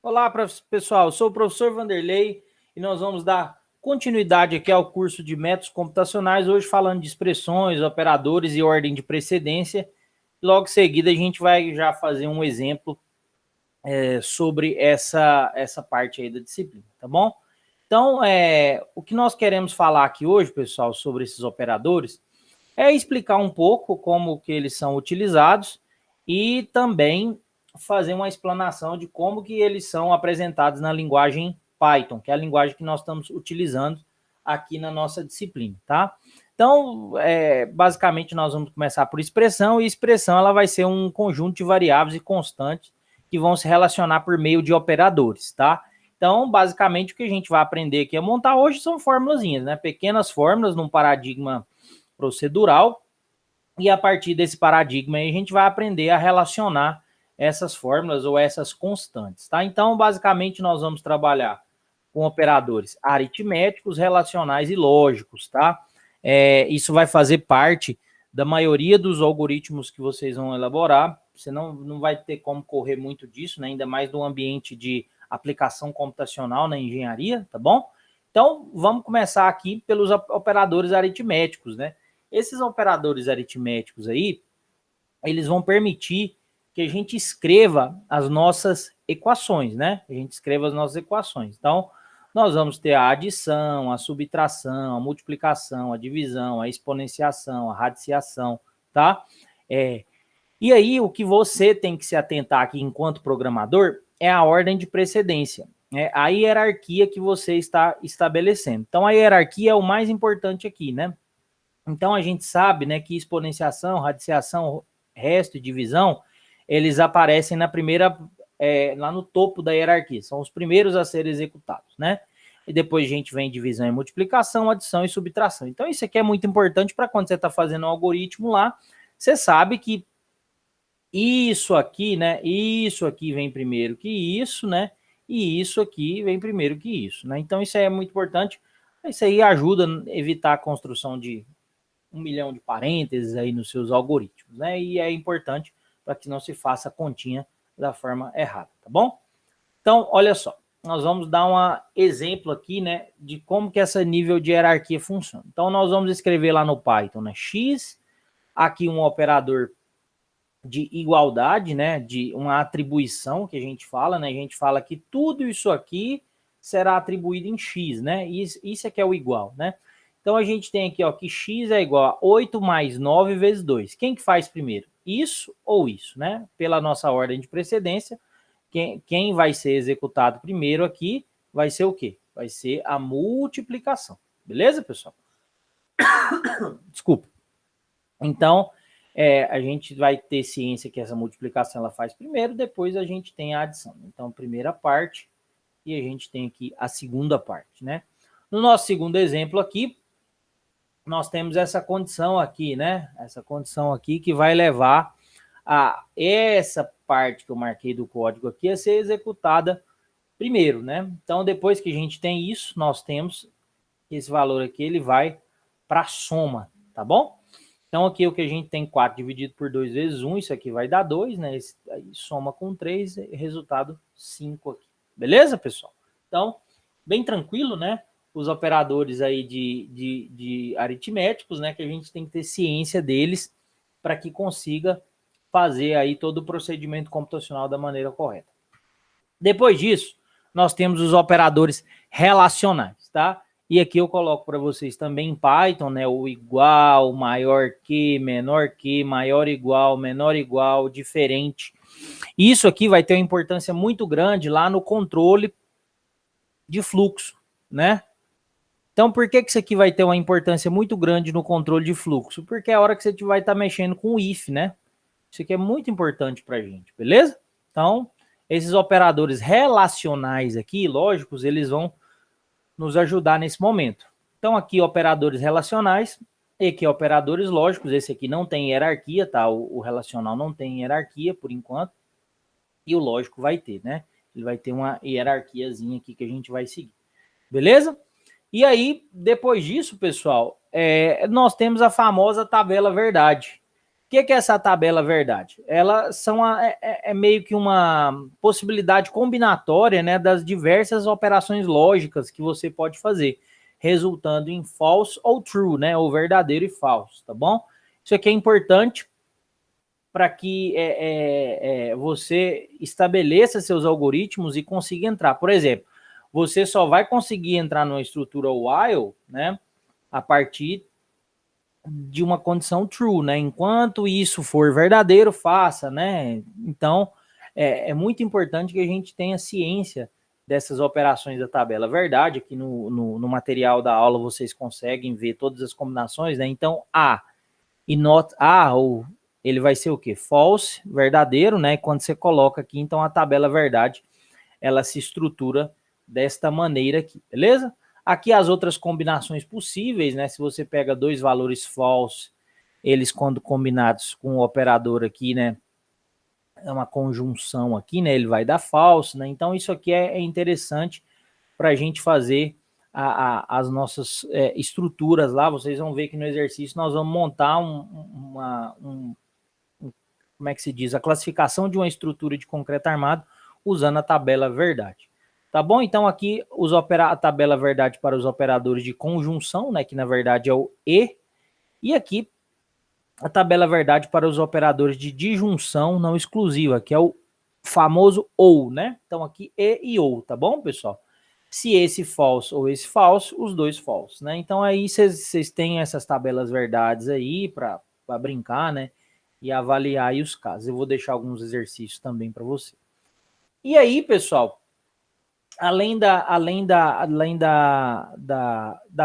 Olá, pessoal. Eu sou o professor Vanderlei e nós vamos dar continuidade aqui ao curso de métodos computacionais, hoje falando de expressões, operadores e ordem de precedência. Logo em seguida, a gente vai já fazer um exemplo sobre essa parte aí da disciplina, tá bom? Então, o que nós queremos falar aqui hoje, pessoal, sobre esses operadores, é explicar um pouco como que eles são utilizados e também fazer uma explanação de como que eles são apresentados na linguagem Python, que é a linguagem que nós estamos utilizando aqui na nossa disciplina, tá? Então, basicamente, nós vamos começar por expressão, e expressão ela vai ser um conjunto de variáveis e constantes que vão se relacionar por meio de operadores, tá? Então, basicamente, o que a gente vai aprender aqui a montar hoje são formulazinhas, né? Pequenas fórmulas num paradigma procedural, e a partir desse paradigma aí, a gente vai aprender a relacionar essas fórmulas ou essas constantes, tá? Então, basicamente, nós vamos trabalhar com operadores aritméticos, relacionais e lógicos, tá? Isso vai fazer parte da maioria dos algoritmos que vocês vão elaborar. Você não vai ter como correr muito disso, né? Ainda mais no ambiente de aplicação computacional na engenharia, tá bom? Então, vamos começar aqui pelos operadores aritméticos, né? Esses operadores aritméticos aí, eles vão permitir que a gente escreva as nossas equações, né? A gente escreva as nossas equações. Então, nós vamos ter a adição, a subtração, a multiplicação, a divisão, a exponenciação, a radiciação, tá? E aí, o que você tem que se atentar aqui enquanto programador é a ordem de precedência, a hierarquia que você está estabelecendo. Então, a hierarquia é o mais importante aqui, né? Então, a gente sabe, né, que exponenciação, radiciação, resto e divisão, eles aparecem na primeira, lá no topo da hierarquia, são os primeiros a serem executados, né? E depois a gente vem divisão e multiplicação, adição e subtração. Então, isso aqui é muito importante para quando você está fazendo um algoritmo lá, você sabe que isso aqui, né, isso aqui vem primeiro que isso, né, e isso aqui vem primeiro que isso, né? Então, isso aí é muito importante. Isso aí ajuda a evitar a construção de 1 milhão de parênteses aí nos seus algoritmos, né? E é importante para que não se faça a continha da forma errada, tá bom? Então, olha só, nós vamos dar um exemplo aqui, né, de como que esse nível de hierarquia funciona. Então, nós vamos escrever lá no Python, né, x, aqui um operador de igualdade, né, de uma atribuição que a gente fala, né? A gente fala que tudo isso aqui será atribuído em x, né? Isso aqui é o igual, né? Então, a gente tem aqui, ó, que x é igual a 8 mais 9 vezes 2. Quem que faz primeiro? Isso ou isso, né? Pela nossa ordem de precedência, quem vai ser executado primeiro aqui vai ser o quê? Vai ser a multiplicação. Beleza, pessoal? Desculpa. Então, a gente vai ter ciência que essa multiplicação ela faz primeiro, depois a gente tem a adição. Então, primeira parte e a gente tem aqui a segunda parte, né? No nosso segundo exemplo aqui, nós temos essa condição aqui, né? Essa condição aqui que vai levar a essa parte que eu marquei do código aqui a ser executada primeiro, né? Então, depois que a gente tem isso, nós temos que esse valor aqui, ele vai para a soma, tá bom? Então, aqui o que a gente tem 4 dividido por 2 vezes 1, isso aqui vai dar 2, né? Esse, aí soma com 3, resultado 5 aqui. Beleza, pessoal? Então, bem tranquilo, né? Os operadores aí de aritméticos, né? Que a gente tem que ter ciência deles para que consiga fazer aí todo o procedimento computacional da maneira correta. Depois disso, nós temos os operadores relacionais, tá? E aqui eu coloco para vocês também em Python, né? O igual, maior que, menor que, maior igual, menor igual, diferente. Isso aqui vai ter uma importância muito grande lá no controle de fluxo, né? Então, por que isso aqui vai ter uma importância muito grande no controle de fluxo? Porque é a hora que você vai estar mexendo com o if, né? Isso aqui é muito importante para a gente, beleza? Então, esses operadores relacionais aqui, lógicos, eles vão nos ajudar nesse momento. Então, aqui, operadores relacionais, e aqui, operadores lógicos. Esse aqui não tem hierarquia, tá? O relacional não tem hierarquia, por enquanto. E o lógico vai ter, né? Ele vai ter uma hierarquiazinha aqui que a gente vai seguir. Beleza? E aí, depois disso, pessoal, nós temos a famosa tabela verdade. que é essa tabela verdade? Ela é meio que uma possibilidade combinatória, né, das diversas operações lógicas que você pode fazer, resultando em false ou true, né, ou verdadeiro e falso, tá bom? Isso aqui é importante para que você estabeleça seus algoritmos e consiga entrar. Por exemplo, você só vai conseguir entrar numa estrutura while, né, a partir de uma condição true, né? Enquanto isso for verdadeiro, faça, né? Então, é muito importante que a gente tenha ciência dessas operações da tabela verdade. Aqui no material da aula vocês conseguem ver todas as combinações, né? Então, A e not A, ou ele vai ser o quê? False, verdadeiro, né? Quando você coloca aqui, então a tabela verdade, ela se estrutura desta maneira aqui, beleza? Aqui as outras combinações possíveis, né? Se você pega dois valores false, eles quando combinados com o operador aqui, né? É uma conjunção aqui, né? Ele vai dar false, né? Então isso aqui é interessante para a gente fazer as nossas estruturas lá. Vocês vão ver que no exercício nós vamos montar como é que se diz? A classificação de uma estrutura de concreto armado usando a tabela verdade. Tá bom? Então aqui a tabela verdade para os operadores de conjunção, né, que na verdade é o e aqui a tabela verdade para os operadores de disjunção não exclusiva, que é o famoso ou, né? Então aqui e ou, tá bom, pessoal? Se esse falso ou esse falso, os dois falsos, né? Então aí vocês têm essas tabelas verdades aí para brincar, né? E avaliar aí os casos. Eu vou deixar alguns exercícios também para você. E aí, pessoal, além da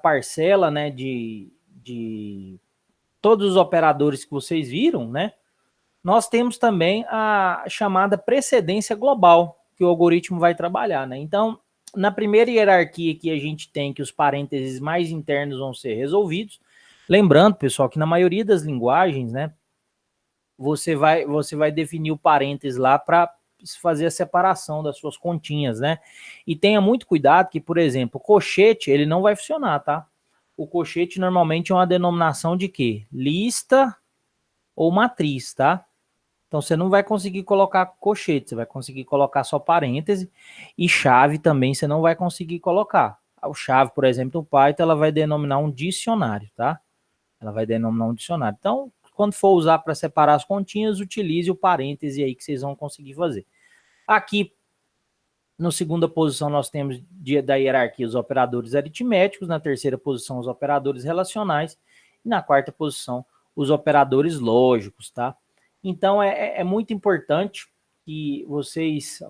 parcela, né, de todos os operadores que vocês viram, né, nós temos também a chamada precedência global, que o algoritmo vai trabalhar, né? Então, na primeira hierarquia que a gente tem que os parênteses mais internos vão ser resolvidos, lembrando, pessoal, que na maioria das linguagens, né, você vai definir o parênteses lá para fazer a separação das suas continhas, né? E tenha muito cuidado que, por exemplo, o cochete, ele não vai funcionar, tá? O cochete normalmente é uma denominação de quê? Lista ou matriz, tá? Então você não vai conseguir colocar cochete, você vai conseguir colocar só parêntese, e chave também você não vai conseguir colocar. A chave, por exemplo, no Python, ela vai denominar um dicionário, tá? Ela vai denominar um dicionário. Então, quando for usar para separar as continhas, utilize o parêntese aí que vocês vão conseguir fazer. Aqui, na segunda posição, nós temos da hierarquia os operadores aritméticos, na terceira posição, os operadores relacionais, e na quarta posição, os operadores lógicos, tá? Então, é muito importante que vocês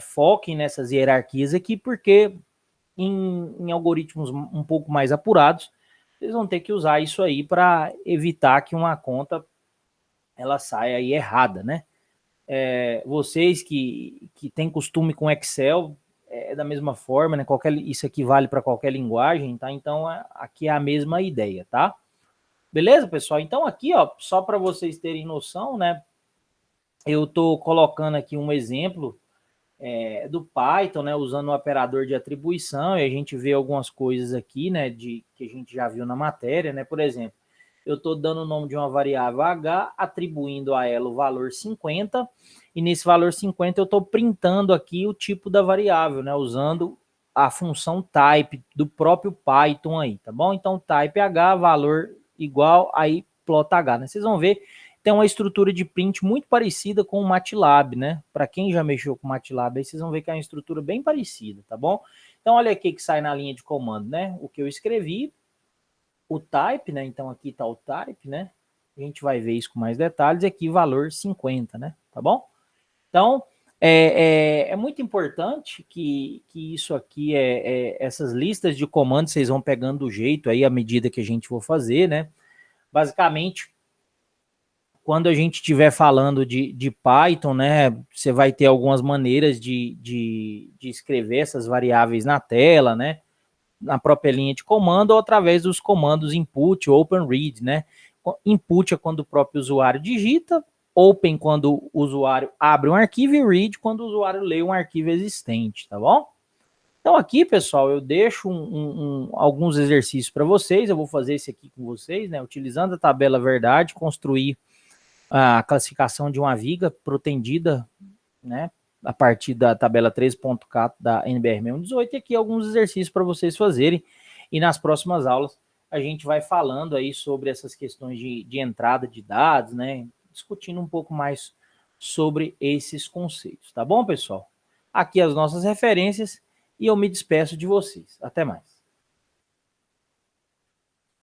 foquem nessas hierarquias aqui, porque em algoritmos um pouco mais apurados, vocês vão ter que usar isso aí para evitar que uma conta ela saia aí errada, né? Vocês que têm costume com Excel, da mesma forma, né? Isso aqui vale para qualquer linguagem, tá? Então, aqui é a mesma ideia, tá? Beleza, pessoal? Então, aqui, ó, só para vocês terem noção, né? Eu estou colocando aqui um exemplo do Python, né, usando o operador de atribuição, e a gente vê algumas coisas aqui, né, que a gente já viu na matéria, né, por exemplo, eu estou dando o nome de uma variável h, atribuindo a ela o valor 50, e nesse valor 50 eu estou printando aqui o tipo da variável, né, usando a função type do próprio Python aí, tá bom? Então, type h, valor igual, aí plot h, né, vocês vão ver tem uma estrutura de print muito parecida com o MATLAB, né? Para quem já mexeu com o MATLAB, aí vocês vão ver que é uma estrutura bem parecida, tá bom? Então, olha aqui que sai na linha de comando, né? O que eu escrevi, o type, né? Então, aqui está o type, né? A gente vai ver isso com mais detalhes, e aqui valor 50, né? Tá bom? Então, é muito importante que isso aqui, essas listas de comandos, vocês vão pegando do jeito aí à medida que a gente for fazer, né? Basicamente, quando a gente estiver falando de Python, né, você vai ter algumas maneiras de escrever essas variáveis na tela, né, na própria linha de comando ou através dos comandos input, open, read, né. Input é quando o próprio usuário digita, open quando o usuário abre um arquivo e read quando o usuário lê um arquivo existente, tá bom? Então aqui, pessoal, eu deixo alguns exercícios para vocês, eu vou fazer esse aqui com vocês, né, utilizando a tabela verdade, construir a classificação de uma viga protendida, né, a partir da tabela 13.4 da NBR 618, e aqui alguns exercícios para vocês fazerem, e nas próximas aulas a gente vai falando aí sobre essas questões de entrada de dados, né, discutindo um pouco mais sobre esses conceitos, tá bom, pessoal? Aqui as nossas referências, e eu me despeço de vocês. Até mais.